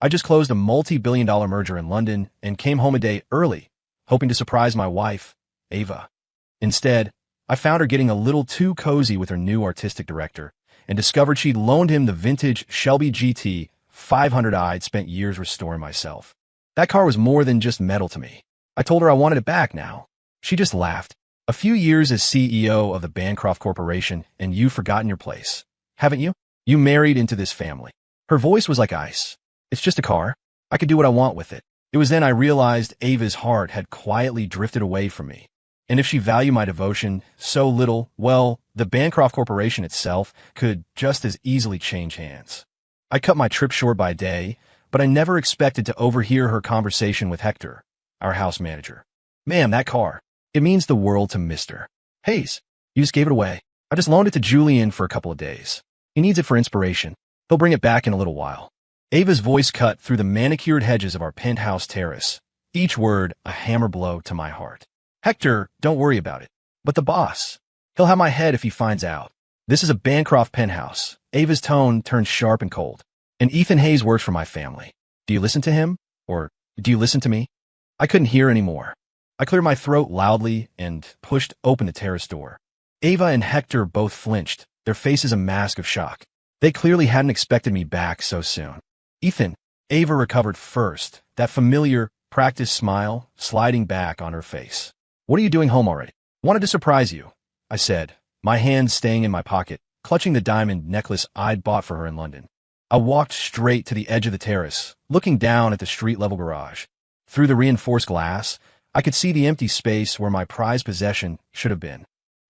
I just closed a multi-billion-dollar merger in London and came home a day early, hoping to surprise my wife, Ava. Instead, I found her getting a little too cozy with her new artistic director and discovered she'd loaned him the vintage Shelby GT 500i I'd spent years restoring myself. That car was more than just metal to me. I told her I wanted it back now. She just laughed. A few years as CEO of the Bancroft Corporation and you've forgotten your place, haven't you? You married into this family. Her voice was like ice. It's just a car. I could do what I want with it. It was then I realized Ava's heart had quietly drifted away from me. And if she valued my devotion so little, well, the Bancroft Corporation itself could just as easily change hands. I cut my trip short by a day, but I never expected to overhear her conversation with Hector, our house manager. Ma'am, that car. It means the world to Mr. Hayes. You just gave it away. I just loaned it to Julian for a couple of days. He needs it for inspiration. He'll bring it back in a little while. Ava's voice cut through the manicured hedges of our penthouse terrace, each word a hammer blow to my heart. Hector, don't worry about it. But the boss, he'll have my head if he finds out. This is a Bancroft penthouse. Ava's tone turned sharp and cold. And Ethan Hayes works for my family. Do you listen to him? Or do you listen to me? I couldn't hear anymore. I cleared my throat loudly and pushed open the terrace door. Ava and Hector both flinched, their faces a mask of shock. They clearly hadn't expected me back so soon. Ethan, Ava recovered first, that familiar, practiced smile sliding back on her face. What are you doing home already? Wanted to surprise you, I said, my hand staying in my pocket, clutching the diamond necklace I'd bought for her in London. I walked straight to the edge of the terrace, looking down at the street-level garage. Through the reinforced glass, I could see the empty space where my prized possession should have been.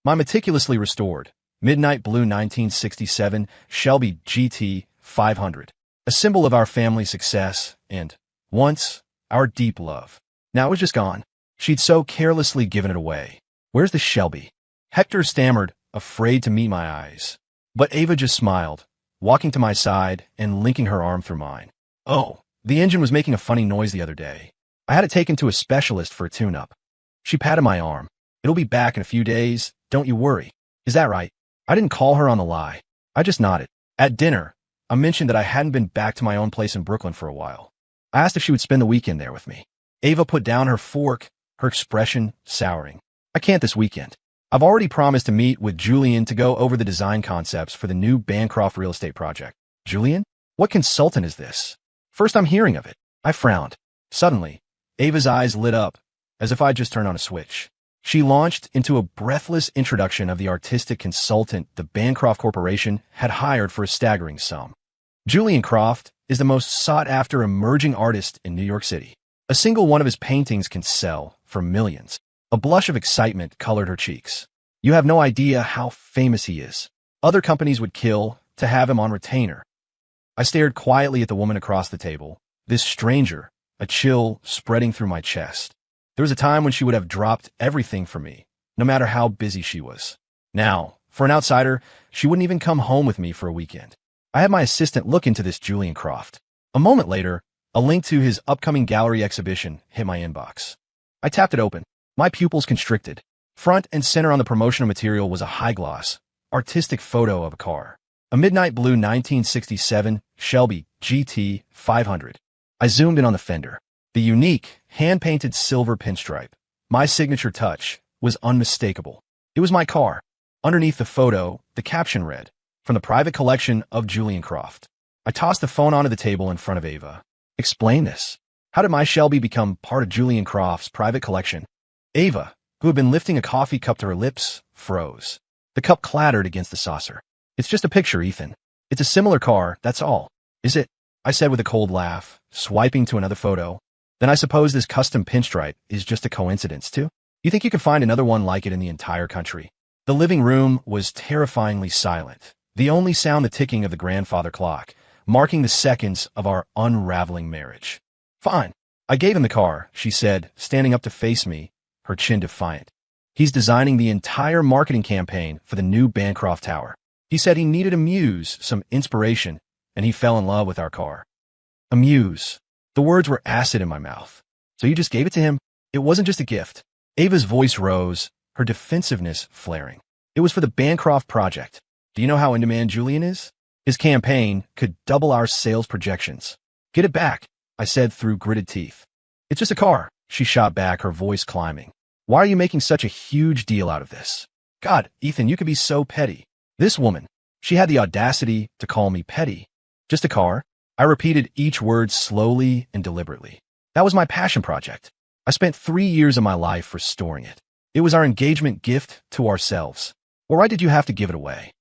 My meticulously restored, midnight blue 1967 Shelby GT 500, a symbol of our family success and, once, our deep love. Now it was just gone. She'd so carelessly given it away. Where's the Shelby? Hector stammered, afraid to meet my eyes. But Ava just smiled, walking to my side and linking her arm through mine. Oh, the engine was making a funny noise the other day. I had it taken to a specialist for a tune-up. She patted my arm. It'll be back in a few days, don't you worry. Is that right? I didn't call her on the lie. I just nodded. At dinner, I mentioned that I hadn't been back to my own place in Brooklyn for a while. I asked if she would spend the weekend there with me. Ava put down her fork, her expression souring. I can't this weekend. I've already promised to meet with Julian to go over the design concepts for the new Bancroft real estate project. Julian? What consultant is this? First I'm hearing of it. I frowned. Suddenly, Ava's eyes lit up, as if I'd just turned on a switch. She launched into a breathless introduction of the artistic consultant the Bancroft Corporation had hired for a staggering sum. Julian Croft is the most sought-after emerging artist in New York City. A single one of his paintings can sell for millions. A blush of excitement colored her cheeks. You have no idea how famous he is. Other companies would kill to have him on retainer. I stared quietly at the woman across the table, this stranger, a chill spreading through my chest. There was a time when she would have dropped everything for me, no matter how busy she was. Now, for an outsider, she wouldn't even come home with me for a weekend. I had my assistant look into this Julian Croft. A moment later, a link to his upcoming gallery exhibition hit my inbox. I tapped it open. My pupils constricted. Front and center on the promotional material was a high-gloss, artistic photo of a car. A midnight blue 1967 Shelby GT 500. I zoomed in on the fender. The unique, hand-painted silver pinstripe, my signature touch, was unmistakable. It was my car. Underneath the photo, the caption read, "From the private collection of Julian Croft." I tossed the phone onto the table in front of Ava. Explain this. How did my Shelby become part of Julian Croft's private collection? Ava, who had been lifting a coffee cup to her lips, froze. The cup clattered against the saucer. It's just a picture, Ethan. It's a similar car, that's all. Is it? I said with a cold laugh, swiping to another photo. Then I suppose this custom pinstripe is just a coincidence, too? You think you could find another one like it in the entire country? The living room was terrifyingly silent, the only sound the ticking of the grandfather clock, marking the seconds of our unraveling marriage. Fine. I gave him the car, she said, standing up to face me, her chin defiant. He's designing the entire marketing campaign for the new Bancroft Tower. He said he needed a muse, some inspiration, and he fell in love with our car. A muse. The words were acid in my mouth. So you just gave it to him? It wasn't just a gift. Ava's voice rose, her defensiveness flaring. It was for the Bancroft project. Do you know how in demand Julian is? His campaign could double our sales projections. Get it back, I said through gritted teeth. It's just a car, she shot back, her voice climbing. Why are you making such a huge deal out of this? God, Ethan, you could be so petty. This woman, she had the audacity to call me petty. Just a car? I repeated each word slowly and deliberately. That was my passion project. I spent 3 years of my life restoring it. It was our engagement gift to ourselves. Well, why did you have to give it away?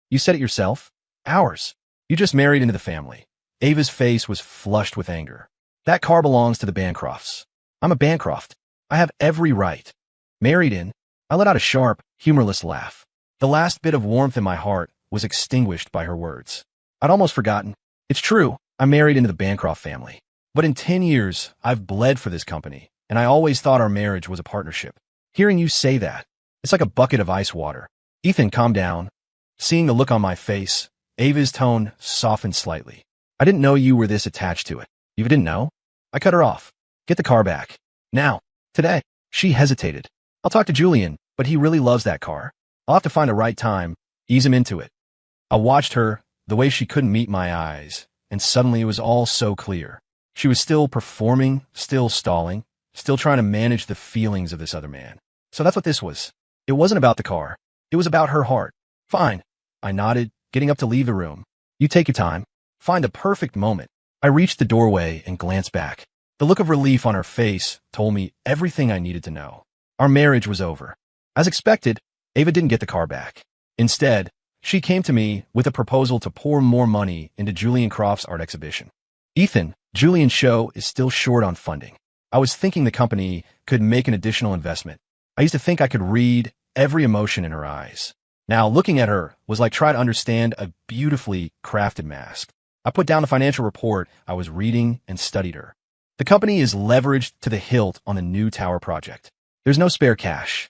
You said it yourself. Ours. You just married into the family. Ava's face was flushed with anger. That car belongs to the Bancrofts. I'm a Bancroft. I have every right. Married in. I let out a sharp, humorless laugh. The last bit of warmth in my heart was extinguished by her words. I'd almost forgotten. It's true, I married into the Bancroft family. But in 10 years, I've bled for this company, and I always thought our marriage was a partnership. Hearing you say that, it's like a bucket of ice water. Ethan, calm down. Seeing the look on my face, Ava's tone softened slightly. I didn't know you were this attached to it. You didn't know? I cut her off. Get the car back. Now. Today. She hesitated. I'll talk to Julian, but he really loves that car. I'll have to find a right time, ease him into it. I watched her, the way she couldn't meet my eyes, and suddenly it was all so clear. She was still performing, still stalling, still trying to manage the feelings of this other man. So that's what this was. It wasn't about the car. It was about her heart. Fine. I nodded, getting up to leave the room. You take your time. Find the perfect moment. I reached the doorway and glanced back. The look of relief on her face told me everything I needed to know. Our marriage was over. As expected, Ava didn't get the car back. Instead, she came to me with a proposal to pour more money into Julian Croft's art exhibition. Ethan, Julian's show is still short on funding. I was thinking the company could make an additional investment. I used to think I could read every emotion in her eyes. Now, looking at her was like trying to understand a beautifully crafted mask. I put down the financial report I was reading and studied her. The company is leveraged to the hilt on the new tower project. There's no spare cash.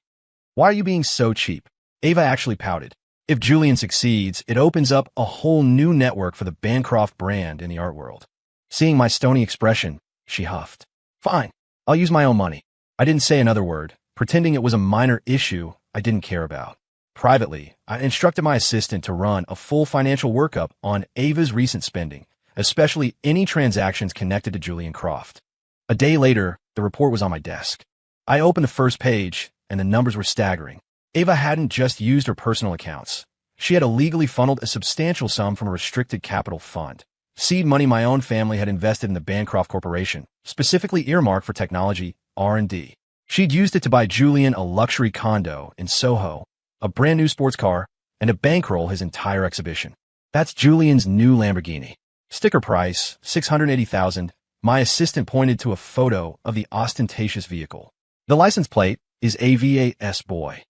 Why are you being so cheap? Ava actually pouted. If Julian succeeds, it opens up a whole new network for the Bancroft brand in the art world. Seeing my stony expression, she huffed. Fine, I'll use my own money. I didn't say another word, pretending it was a minor issue I didn't care about. Privately, I instructed my assistant to run a full financial workup on Ava's recent spending, especially any transactions connected to Julian Croft. A day later, the report was on my desk. I opened the first page, and the numbers were staggering. Ava hadn't just used her personal accounts. She had illegally funneled a substantial sum from a restricted capital fund. Seed money my own family had invested in the Bancroft Corporation, specifically earmarked for technology, R&D. She'd used it to buy Julian a luxury condo in Soho, a brand new sports car, and to bankroll his entire exhibition. That's Julian's new Lamborghini. Sticker price, $680,000. My assistant pointed to a photo of the ostentatious vehicle. The license plate is AVA S Boy.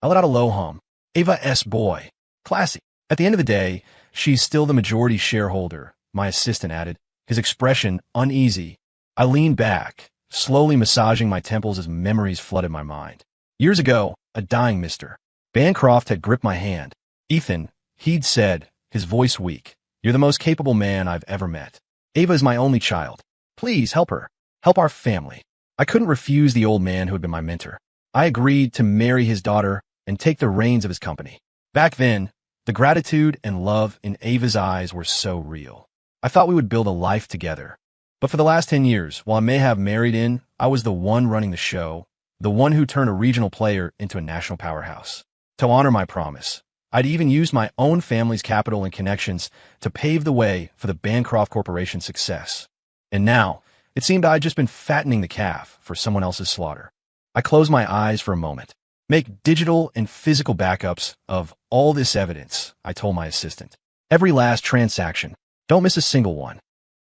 I let out a low hum. Ava S Boy. Classy. At the end of the day, she's still the majority shareholder, my assistant added, his expression uneasy. I leaned back, slowly massaging my temples as memories flooded my mind. Years ago, a dying Mr. Bancroft had gripped my hand. Ethan, he'd said, his voice weak, you're the most capable man I've ever met. Ava is my only child. Please help her. Help our family. I couldn't refuse the old man who had been my mentor. I agreed to marry his daughter and take the reins of his company. Back then, the gratitude and love in Ava's eyes were so real. I thought we would build a life together. But for the last 10 years, while I may have married in, I was the one running the show, the one who turned a regional player into a national powerhouse. To honor my promise, I'd even used my own family's capital and connections to pave the way for the Bancroft Corporation's success. And now, it seemed I'd just been fattening the calf for someone else's slaughter. I closed my eyes for a moment. Make digital and physical backups of all this evidence, I told my assistant. Every last transaction. Don't miss a single one.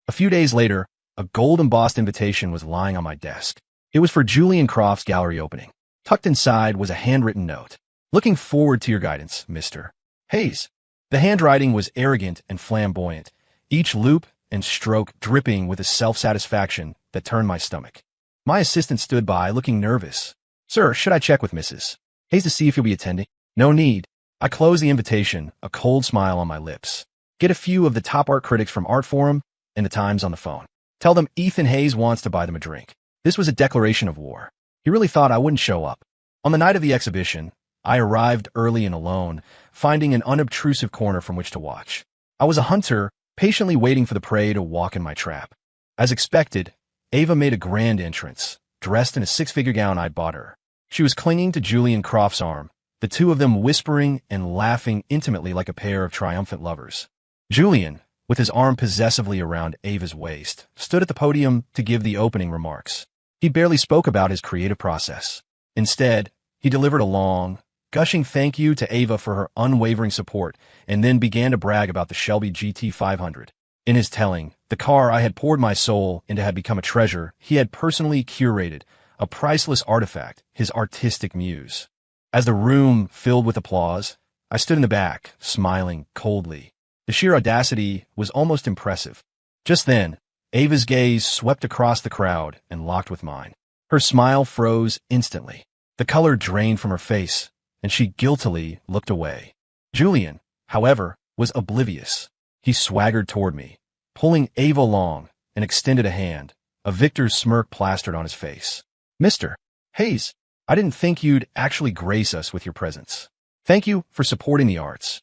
A few days later, a gold-embossed invitation was lying on my desk. It was for Julian Croft's gallery opening. Tucked inside was a handwritten note. Looking forward to your guidance, Mr. Hayes. The handwriting was arrogant and flamboyant, each loop and stroke dripping with a self-satisfaction that turned my stomach. My assistant stood by, looking nervous. Sir, should I check with Mrs. Hayes to see if you'll be attending? No need. I closed the invitation, a cold smile on my lips. Get a few of the top art critics from Art Forum and the Times on the phone. Tell them Ethan Hayes wants to buy them a drink. This was a declaration of war. He really thought I wouldn't show up. On the night of the exhibition, I arrived early and alone, finding an unobtrusive corner from which to watch. I was a hunter patiently waiting for the prey to walk in my trap. As expected, Ava made a grand entrance, dressed in a six-figure gown I'd bought her. She was clinging to Julian Croft's arm, the two of them whispering and laughing intimately like a pair of triumphant lovers. Julian, with his arm possessively around Ava's waist, stood at the podium to give the opening remarks. He barely spoke about his creative process. Instead, he delivered a long, gushing thank you to Ava for her unwavering support and then began to brag about the Shelby GT500. In his telling, the car I had poured my soul into had become a treasure he had personally curated, a priceless artifact, his artistic muse. As the room filled with applause, I stood in the back, smiling coldly. The sheer audacity was almost impressive. Just then, Ava's gaze swept across the crowd and locked with mine. Her smile froze instantly. The color drained from her face, and she guiltily looked away. Julian, however, was oblivious. He swaggered toward me, pulling Ava along, and extended a hand, a victor's smirk plastered on his face. "Mr. Hayes, I didn't think you'd actually grace us with your presence. Thank you for supporting the arts."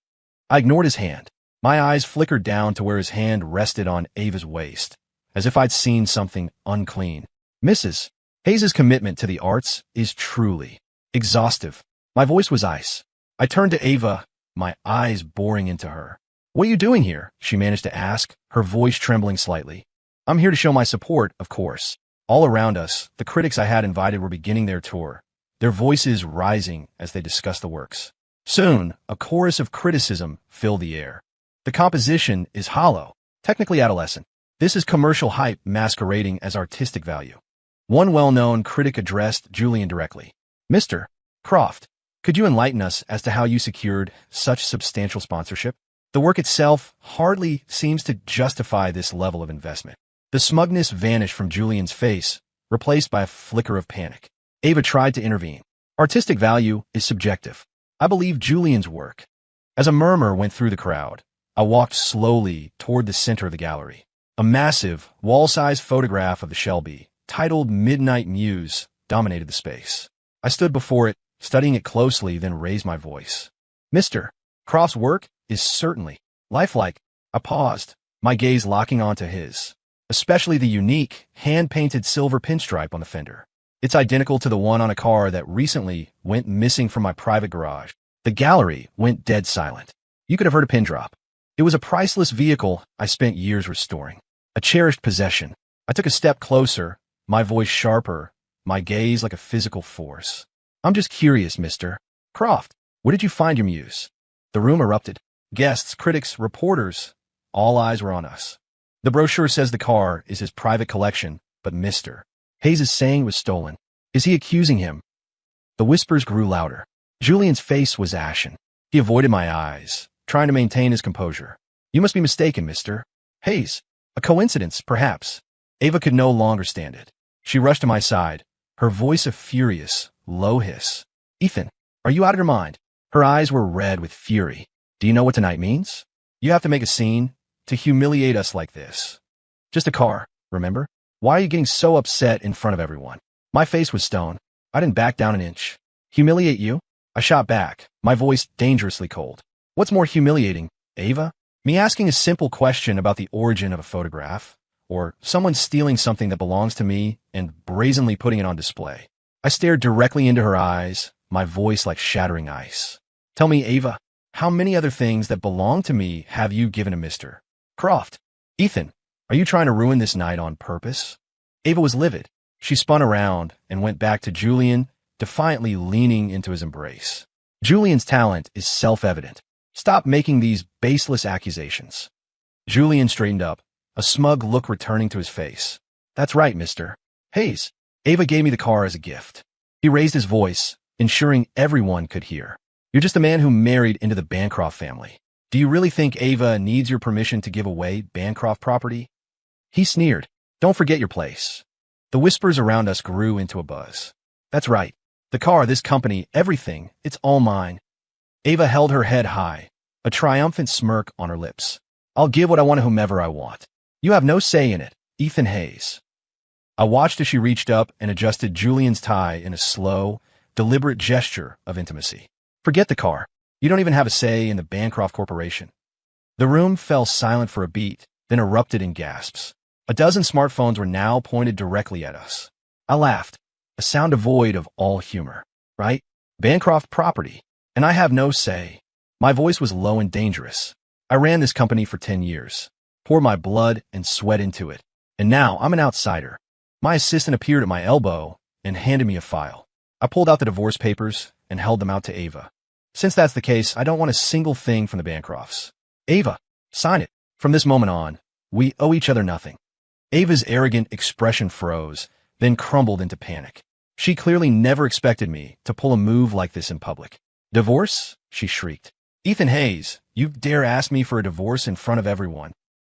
I ignored his hand. My eyes flickered down to where his hand rested on Ava's waist, as if I'd seen something unclean. Mrs. Hayes's commitment to the arts is truly exhaustive. My voice was ice. I turned to Ava, my eyes boring into her. "What are you doing here?" she managed to ask, her voice trembling slightly. "I'm here to show my support, of course." All around us, the critics I had invited were beginning their tour, their voices rising as they discussed the works. Soon, a chorus of criticism filled the air. "The composition is hollow, technically adolescent. This is commercial hype masquerading as artistic value." One well-known critic addressed Julian directly. "Mr. Croft, could you enlighten us as to how you secured such substantial sponsorship? The work itself hardly seems to justify this level of investment." The smugness vanished from Julian's face, replaced by a flicker of panic. Ava tried to intervene. "Artistic value is subjective. I believe Julian's work." As a murmur went through the crowd, I walked slowly toward the center of the gallery. A massive, wall-sized photograph of the Shelby, titled Midnight Muse, dominated the space. I stood before it, studying it closely, then raised my voice. "Mr. Croft's work is certainly lifelike." I paused, my gaze locking onto his, especially the unique, hand-painted silver pinstripe on the fender. It's identical to the one on a car that recently went missing from my private garage. The gallery went dead silent. You could have heard a pin drop. It was a priceless vehicle I spent years restoring, a cherished possession. I took a step closer, my voice sharper, my gaze like a physical force. "I'm just curious, Mr. Croft. Where did you find your muse?" The room erupted. Guests, critics, reporters, all eyes were on us. "The brochure says the car is his private collection, but Mr. Hayes is saying it was stolen. Is he accusing him?" The whispers grew louder. Julian's face was ashen. He avoided my eyes, trying to maintain his composure. "You must be mistaken, Mr. Hayes. A coincidence, perhaps." Ava could no longer stand it. She rushed to my side, her voice a furious, low hiss. "Ethan, are you out of your mind?" Her eyes were red with fury. "Do you know what tonight means? You have to make a scene to humiliate us like this. Just a car, remember? Why are you getting so upset in front of everyone?" My face was stone. I didn't back down an inch. "Humiliate you?" I shot back, my voice dangerously cold. "What's more humiliating, Ava? Me asking a simple question about the origin of a photograph, or someone stealing something that belongs to me and brazenly putting it on display?" I stared directly into her eyes, my voice like shattering ice. "Tell me, Ava, how many other things that belong to me have you given to Mr. Croft? Ethan, are you trying to ruin this night on purpose?" Ava was livid. She spun around and went back to Julian, defiantly leaning into his embrace. "Julian's talent is self-evident. Stop making these baseless accusations." Julian straightened up, a smug look returning to his face. "That's right, Mr. Hayes. Ava gave me the car as a gift." He raised his voice, ensuring everyone could hear. "You're just a man who married into the Bancroft family. Do you really think Ava needs your permission to give away Bancroft property?" He sneered. "Don't forget your place." The whispers around us grew into a buzz. "That's right. The car, this company, everything, it's all mine." Ava held her head high, a triumphant smirk on her lips. "I'll give what I want to whomever I want. You have no say in it, Ethan Hayes." I watched as she reached up and adjusted Julian's tie in a slow, deliberate gesture of intimacy. "Forget the car. You don't even have a say in the Bancroft Corporation." The room fell silent for a beat, then erupted in gasps. A dozen smartphones were now pointed directly at us. I laughed, a sound devoid of all humor. Right? Bancroft Property. And I have no say. My voice was low and dangerous. I ran this company for 10 years, poured my blood and sweat into it, and now I'm an outsider. My assistant appeared at my elbow and handed me a file. I pulled out the divorce papers and held them out to Ava. Since that's the case, I don't want a single thing from the Bancrofts. Ava, sign it. From this moment on, we owe each other nothing. Ava's arrogant expression froze, then crumbled into panic. She clearly never expected me to pull a move like this in public. Divorce? She shrieked. Ethan Hayes, you dare ask me for a divorce in front of everyone?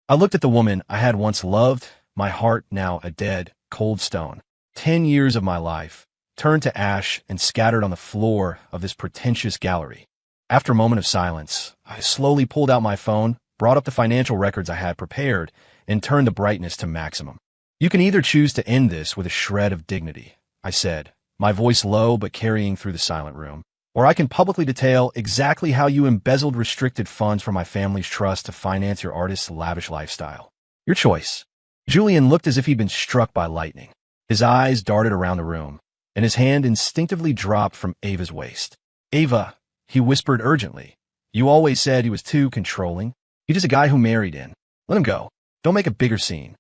I looked at the woman I had once loved, my heart now a dead, cold stone. 10 years of my life turned to ash and scattered on the floor of this pretentious gallery. After a moment of silence, I slowly pulled out my phone, brought up the financial records I had prepared, and turned the brightness to maximum. You can either choose to end this with a shred of dignity, I said, my voice low but carrying through the silent room, or I can publicly detail exactly how you embezzled restricted funds from my family's trust to finance your artist's lavish lifestyle. Your choice. Julian looked as if he'd been struck by lightning. His eyes darted around the room, and his hand instinctively dropped from Ava's waist. Ava, he whispered urgently, you always said he was too controlling. He's just a guy who married in. Let him go. Don't make a bigger scene.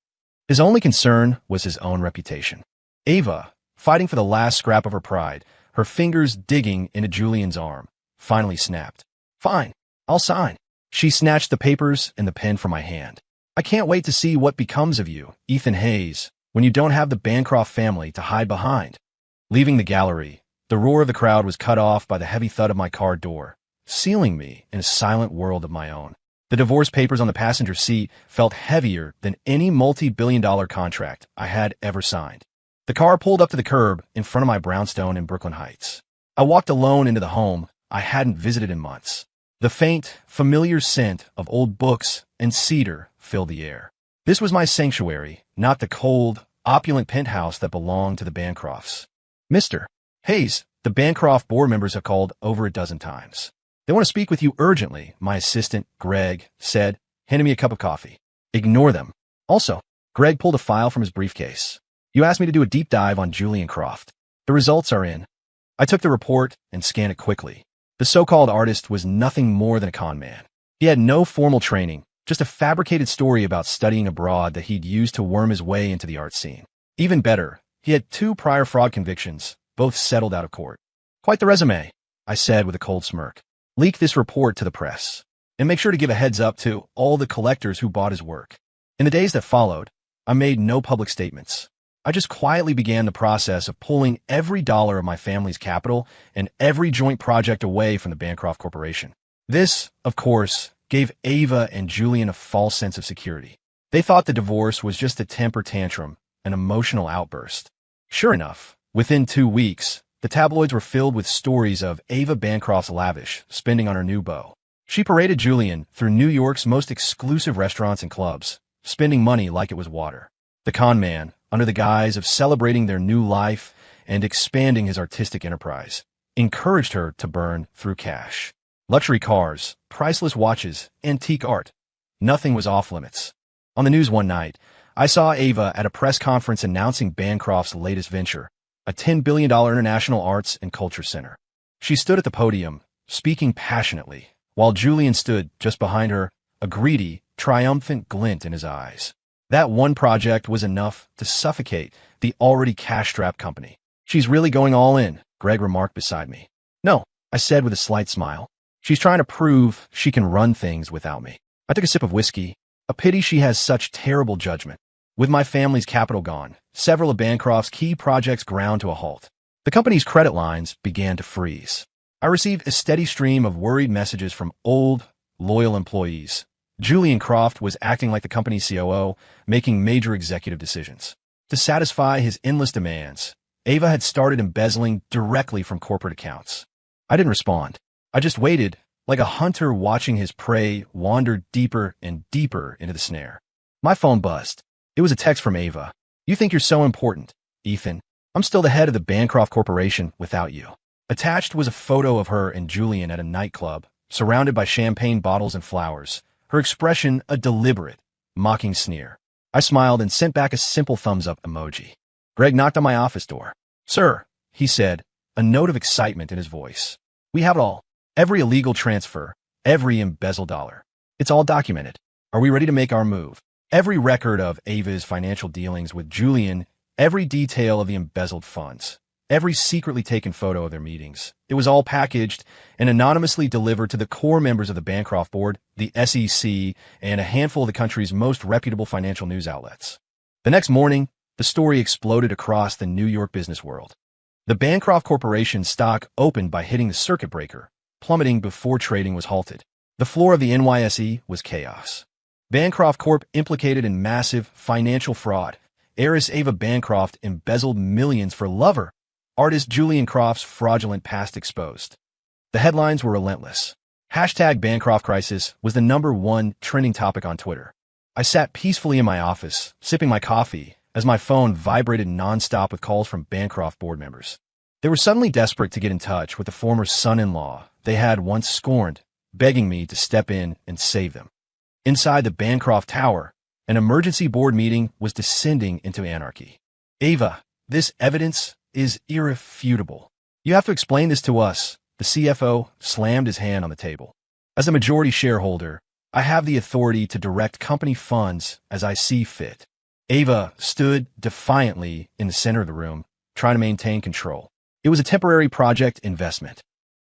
His only concern was his own reputation. Ava, fighting for the last scrap of her pride, her fingers digging into Julian's arm, finally snapped. Fine, I'll sign. She snatched the papers and the pen from my hand. I can't wait to see what becomes of you, Ethan Hayes, when you don't have the Bancroft family to hide behind. Leaving the gallery, the roar of the crowd was cut off by the heavy thud of my car door, sealing me in a silent world of my own. The divorce papers on the passenger seat felt heavier than any multi-billion-dollar contract I had ever signed. The car pulled up to the curb in front of my brownstone in Brooklyn Heights. I walked alone into the home I hadn't visited in months. The faint, familiar scent of old books and cedar filled the air. This was my sanctuary, not the cold, opulent penthouse that belonged to the Bancrofts. Mr. Hayes, the Bancroft board members have called over a dozen times. They want to speak with you urgently, my assistant, Greg, said, handing me a cup of coffee. Ignore them. Also, Greg pulled a file from his briefcase. You asked me to do a deep dive on Julian Croft. The results are in. I took the report and scanned it quickly. The so-called artist was nothing more than a con man. He had no formal training, just a fabricated story about studying abroad that he'd used to worm his way into the art scene. Even better, he had 2 prior fraud convictions, both settled out of court. Quite the resume, I said with a cold smirk. Leak this report to the press, and make sure to give a heads up to all the collectors who bought his work. In the days that followed, I made no public statements. I just quietly began the process of pulling every dollar of my family's capital and every joint project away from the Bancroft Corporation. This, of course, gave Ava and Julian a false sense of security. They thought the divorce was just a temper tantrum, an emotional outburst. Sure enough, within 2 weeks, the tabloids were filled with stories of Ava Bancroft's lavish spending on her new beau. She paraded Julian through New York's most exclusive restaurants and clubs, spending money like it was water. The con man, under the guise of celebrating their new life and expanding his artistic enterprise, encouraged her to burn through cash. Luxury cars, priceless watches, antique art. Nothing was off limits. On the news one night, I saw Ava at a press conference announcing Bancroft's latest venture, a $10 billion international arts and culture center. She stood at the podium, speaking passionately, while Julian stood just behind her, a greedy, triumphant glint in his eyes. That one project was enough to suffocate the already cash-strapped company. She's really going all in, Greg remarked beside me. No, I said with a slight smile. She's trying to prove she can run things without me. I took a sip of whiskey. A pity she has such terrible judgment. With my family's capital gone, several of Bancroft's key projects ground to a halt. The company's credit lines began to freeze. I received a steady stream of worried messages from old, loyal employees. Julian Croft was acting like the company's COO, making major executive decisions. To satisfy his endless demands, Ava had started embezzling directly from corporate accounts. I didn't respond. I just waited, like a hunter watching his prey wander deeper and deeper into the snare. My phone buzzed. It was a text from Ava. You think you're so important, Ethan. I'm still the head of the Bancroft Corporation without you. Attached was a photo of her and Julian at a nightclub, surrounded by champagne bottles and flowers, her expression a deliberate, mocking sneer. I smiled and sent back a simple thumbs-up emoji. Greg knocked on my office door. "Sir," he said, a note of excitement in his voice. "We have it all. Every illegal transfer, every embezzled dollar. It's all documented. Are we ready to make our move? Every record of Ava's financial dealings with Julian, every detail of the embezzled funds, every secretly taken photo of their meetings. It was all packaged and anonymously delivered to the core members of the Bancroft Board, the SEC, and a handful of the country's most reputable financial news outlets." The next morning, the story exploded across the New York business world. The Bancroft Corporation stock opened by hitting the circuit breaker, plummeting before trading was halted. The floor of the NYSE was chaos. Bancroft Corp implicated in massive financial fraud. Heiress Ava Bancroft embezzled millions for lover. Artist Julian Croft's fraudulent past exposed. The headlines were relentless. Hashtag Bancroft Crisis was the #1 trending topic on Twitter. I sat peacefully in my office, sipping my coffee, as my phone vibrated nonstop with calls from Bancroft board members. They were suddenly desperate to get in touch with the former son-in-law they had once scorned, begging me to step in and save them. Inside the Bancroft Tower, an emergency board meeting was descending into anarchy. "Ava, this evidence is irrefutable. You have to explain this to us." The CFO slammed his hand on the table. "As a majority shareholder, I have the authority to direct company funds as I see fit." Ava stood defiantly in the center of the room, trying to maintain control. "It was a temporary project investment."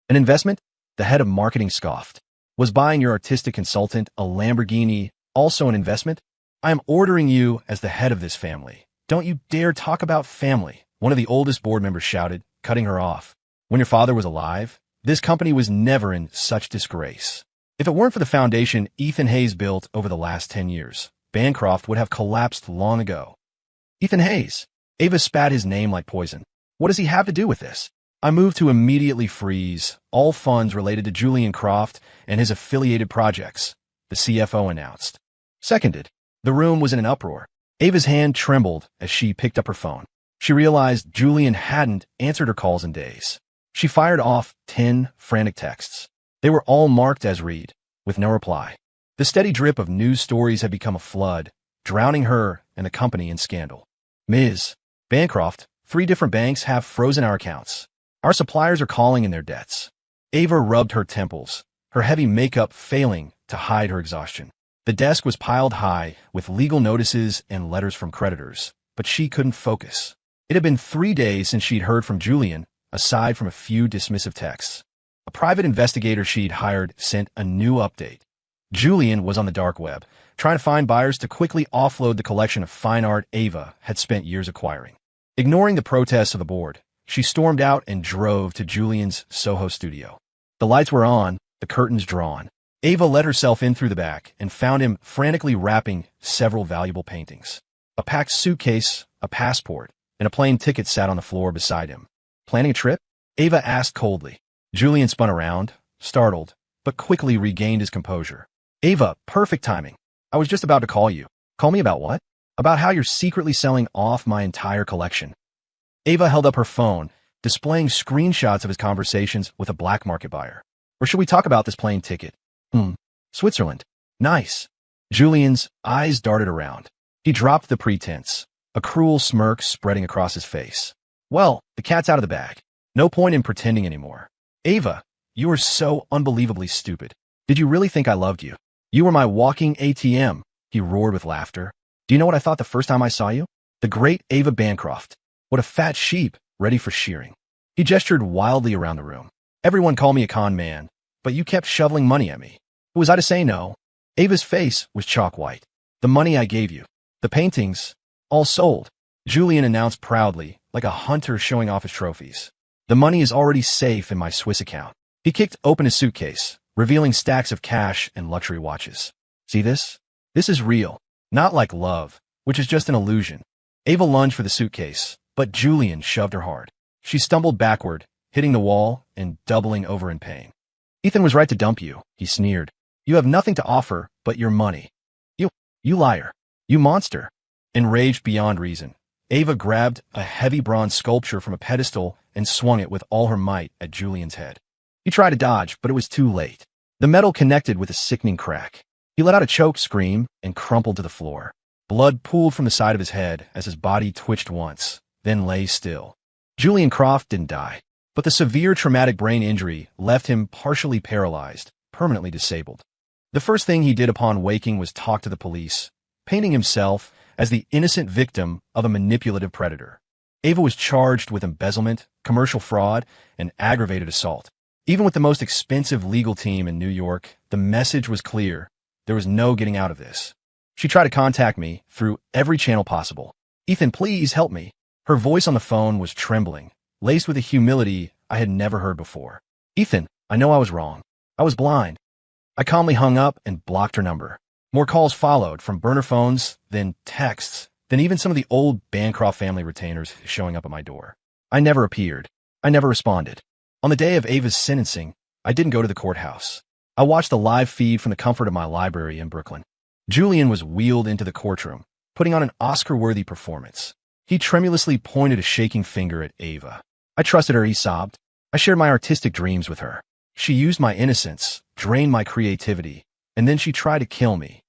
"An investment?" The head of marketing scoffed. "Was buying your artistic consultant a Lamborghini also an investment? I am ordering you as the head of this family. Don't you dare talk about family," one of the oldest board members shouted, cutting her off. "When your father was alive, this company was never in such disgrace. If it weren't for the foundation Ethan Hayes built over the last 10 years, Bancroft would have collapsed long ago." "Ethan Hayes?" Ava spat his name like poison. "What does he have to do with this?" "I moved to immediately freeze all funds related to Julian Croft and his affiliated projects," the CFO announced. Seconded. The room was in an uproar. Ava's hand trembled as she picked up her phone. She realized Julian hadn't answered her calls in days. She fired off 10 frantic texts. They were all marked as read, with no reply. The steady drip of news stories had become a flood, drowning her and the company in scandal. "Ms. Bancroft, 3 different banks have frozen our accounts. Our suppliers are calling in their debts." Ava rubbed her temples, her heavy makeup failing to hide her exhaustion. The desk was piled high with legal notices and letters from creditors, but she couldn't focus. It had been 3 days since she'd heard from Julian, aside from a few dismissive texts. A private investigator she'd hired sent a new update. Julian was on the dark web, trying to find buyers to quickly offload the collection of fine art Ava had spent years acquiring. Ignoring the protests of the board, she stormed out and drove to Julian's Soho studio. The lights were on, the curtains drawn. Ava let herself in through the back and found him frantically wrapping several valuable paintings. A packed suitcase, a passport, and a plane ticket sat on the floor beside him. "Planning a trip?" Ava asked coldly. Julian spun around, startled, but quickly regained his composure. "Ava, perfect timing. I was just about to call you." "Call me about what?" "About how you're secretly selling off my entire collection." Ava held up her phone, displaying screenshots of his conversations with a black market buyer. "Or should we talk about this plane ticket?" Switzerland. Nice." Julian's eyes darted around. He dropped the pretense, a cruel smirk spreading across his face. "Well, the cat's out of the bag. No point in pretending anymore." "Ava, you are so unbelievably stupid. Did you really think I loved you? You were my walking ATM," he roared with laughter. "Do you know what I thought the first time I saw you? The great Ava Bancroft. What a fat sheep, ready for shearing." He gestured wildly around the room. "Everyone called me a con man, but you kept shoveling money at me. Who was I to say no?" Ava's face was chalk white. "The money I gave you. The paintings. All sold," Julian announced proudly, like a hunter showing off his trophies. "The money is already safe in my Swiss account." He kicked open his suitcase, revealing stacks of cash and luxury watches. "See this? This is real. Not like love, which is just an illusion." Ava lunged for the suitcase, but Julian shoved her hard. She stumbled backward, hitting the wall and doubling over in pain. "Ethan was right to dump you," he sneered. "You have nothing to offer but your money. You liar. You monster." Enraged beyond reason, Ava grabbed a heavy bronze sculpture from a pedestal and swung it with all her might at Julian's head. He tried to dodge, but it was too late. The metal connected with a sickening crack. He let out a choked scream and crumpled to the floor. Blood pooled from the side of his head as his body twitched once, then lay still. Julian Croft didn't die, but the severe traumatic brain injury left him partially paralyzed, permanently disabled. The first thing he did upon waking was talk to the police, painting himself as the innocent victim of a manipulative predator. Ava was charged with embezzlement, commercial fraud, and aggravated assault. Even with the most expensive legal team in New York, the message was clear. There was no getting out of this. She tried to contact me through every channel possible. "Ethan, please help me." Her voice on the phone was trembling, laced with a humility I had never heard before. "Ethan, I know I was wrong. I was blind." I calmly hung up and blocked her number. More calls followed, from burner phones, then texts, then even some of the old Bancroft family retainers showing up at my door. I never appeared. I never responded. On the day of Ava's sentencing, I didn't go to the courthouse. I watched the live feed from the comfort of my library in Brooklyn. Julian was wheeled into the courtroom, putting on an Oscar-worthy performance. He tremulously pointed a shaking finger at Ava. "I trusted her," he sobbed. "I shared my artistic dreams with her. She used my innocence, drained my creativity, and then she tried to kill me."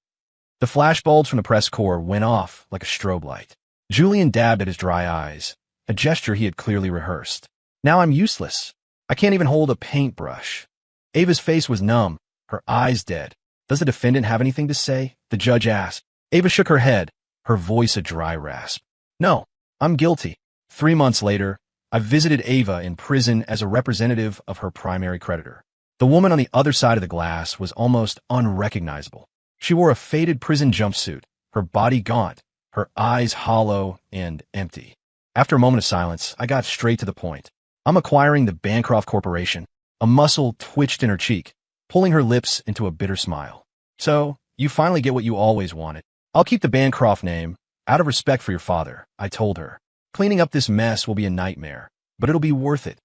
The flashbulbs from the press corps went off like a strobe light. Julian dabbed at his dry eyes, a gesture he had clearly rehearsed. "Now I'm useless. I can't even hold a paintbrush." Ava's face was numb, her eyes dead. "Does the defendant have anything to say?" the judge asked. Ava shook her head, her voice a dry rasp. "No, I'm guilty." 3 months later, I visited Ava in prison as a representative of her primary creditor. The woman on the other side of the glass was almost unrecognizable. She wore a faded prison jumpsuit, her body gaunt, her eyes hollow and empty. After a moment of silence, I got straight to the point. "I'm acquiring the Bancroft Corporation." A muscle twitched in her cheek, pulling her lips into a bitter smile. "So, you finally get what you always wanted." "I'll keep the Bancroft name, out of respect for your father," I told her. "Cleaning up this mess will be a nightmare, but it'll be worth it."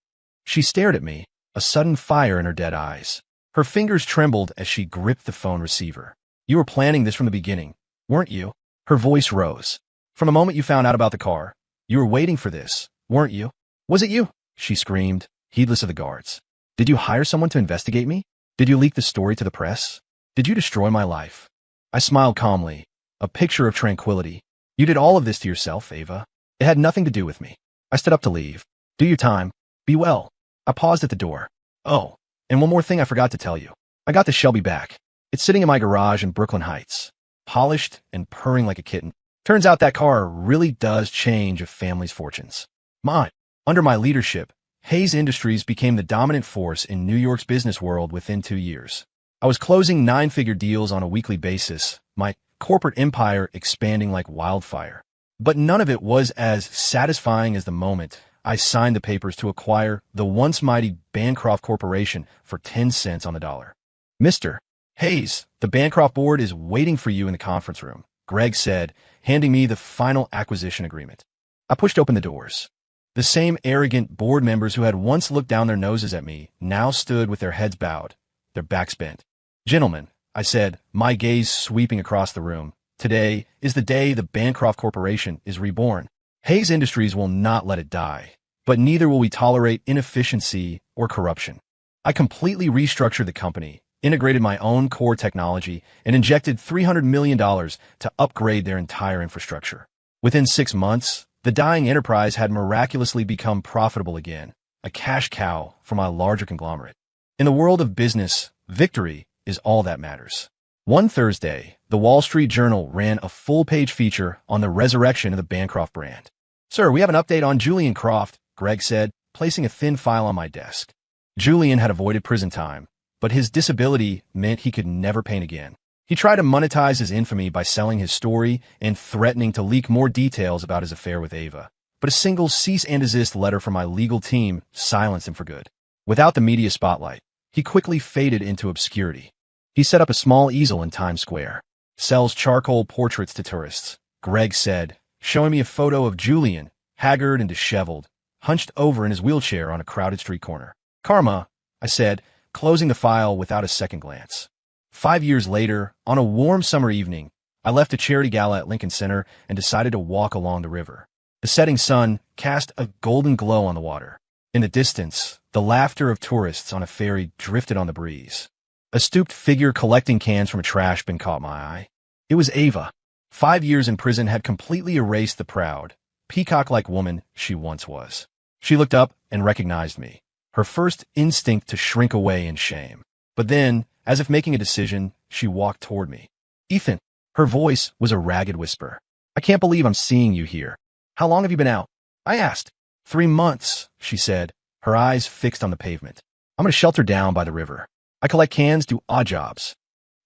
She stared at me, a sudden fire in her dead eyes. Her fingers trembled as she gripped the phone receiver. "You were planning this from the beginning, weren't you?" Her voice rose. "From the moment you found out about the car, you were waiting for this, weren't you?" "Was it you?" she screamed, heedless of the guards. "Did you hire someone to investigate me? Did you leak the story to the press? Did you destroy my life?" I smiled calmly, a picture of tranquility. "You did all of this to yourself, Ava. It had nothing to do with me." I stood up to leave. "Do your time. Be well." I paused at the door. "Oh, and one more thing I forgot to tell you. I got the Shelby back. It's sitting in my garage in Brooklyn Heights, polished and purring like a kitten. Turns out that car really does change a family's fortunes. Mine. Under my leadership, Hayes Industries became the dominant force in New York's business world within 2 years. I was closing 9-figure deals on a weekly basis, my corporate empire expanding like wildfire. But none of it was as satisfying as the moment I signed the papers to acquire the once mighty Bancroft Corporation for 10 cents on the dollar. "Mr. Hayes, the Bancroft board is waiting for you in the conference room," Greg said, handing me the final acquisition agreement. I pushed open the doors. The same arrogant board members who had once looked down their noses at me now stood with their heads bowed, their backs bent. "Gentlemen," I said, my gaze sweeping across the room, "today is the day the Bancroft Corporation is reborn. Hayes Industries will not let it die, but neither will we tolerate inefficiency or corruption." I completely restructured the company, integrated my own core technology, and injected $300 million to upgrade their entire infrastructure. Within 6 months, the dying enterprise had miraculously become profitable again, a cash cow for my larger conglomerate. In the world of business, victory is all that matters. One Thursday, the Wall Street Journal ran a full-page feature on the resurrection of the Bancroft brand. "Sir, we have an update on Julian Croft," Greg said, placing a thin file on my desk. Julian had avoided prison time, but his disability meant he could never paint again. He tried to monetize his infamy by selling his story and threatening to leak more details about his affair with Ava. But a single cease and desist letter from my legal team silenced him for good. Without the media spotlight, he quickly faded into obscurity. He set up a small easel in Times Square. "Sells charcoal portraits to tourists," Greg said, showing me a photo of Julian, haggard and disheveled, hunched over in his wheelchair on a crowded street corner. "Karma," I said, closing the file without a second glance. 5 years later, on a warm summer evening, I left a charity gala at Lincoln Center and decided to walk along the river. The setting sun cast a golden glow on the water. In the distance, the laughter of tourists on a ferry drifted on the breeze. A stooped figure collecting cans from a trash bin caught my eye. It was Ava. 5 years in prison had completely erased the proud, peacock-like woman she once was. She looked up and recognized me, her first instinct to shrink away in shame. But then, as if making a decision, she walked toward me. Ethan. Her voice was a ragged whisper. I can't believe I'm seeing you here. How long have you been out? I asked. 3 months, she said, her eyes fixed on the pavement. I'm in a shelter down by the river. I collect cans, do odd jobs.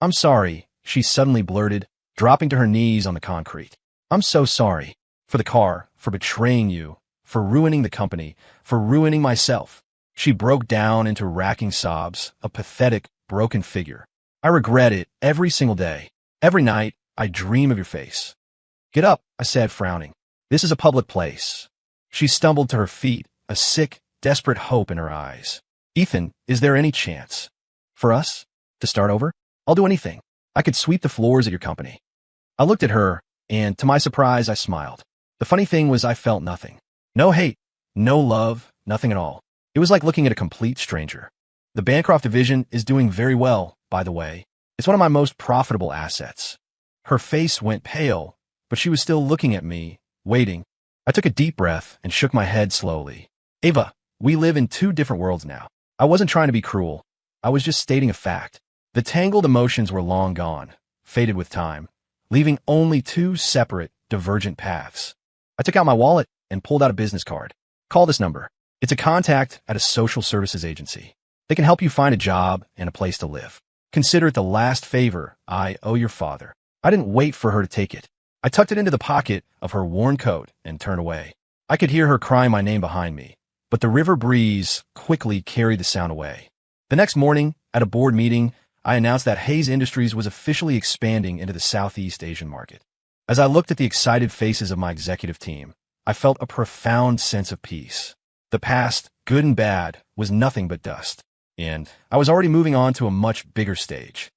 I'm sorry, she suddenly blurted, dropping to her knees on the concrete. I'm so sorry. For the car, for betraying you, for ruining the company, for ruining myself. She broke down into racking sobs, a pathetic, broken figure. I regret it every single day. Every night, I dream of your face. Get up, I said, frowning. This is a public place. She stumbled to her feet, a sick, desperate hope in her eyes. Ethan, is there any chance? For us? To start over? I'll do anything. I could sweep the floors at your company. I looked at her, and to my surprise, I smiled. The funny thing was I felt nothing. No hate, no love, nothing at all. It was like looking at a complete stranger. The Bancroft division is doing very well, by the way. It's one of my most profitable assets. Her face went pale, but she was still looking at me, waiting. I took a deep breath and shook my head slowly. Ava, we live in 2 different worlds now. I wasn't trying to be cruel. I was just stating a fact. The tangled emotions were long gone, faded with time, leaving only 2 separate, divergent paths. I took out my wallet and pulled out a business card. Call this number. It's a contact at a social services agency. They can help you find a job and a place to live. Consider it the last favor I owe your father. I didn't wait for her to take it. I tucked it into the pocket of her worn coat and turned away. I could hear her crying my name behind me, but the river breeze quickly carried the sound away. The next morning, at a board meeting, I announced that Hayes Industries was officially expanding into the Southeast Asian market. As I looked at the excited faces of my executive team, I felt a profound sense of peace. The past, good and bad, was nothing but dust. And I was already moving on to a much bigger stage.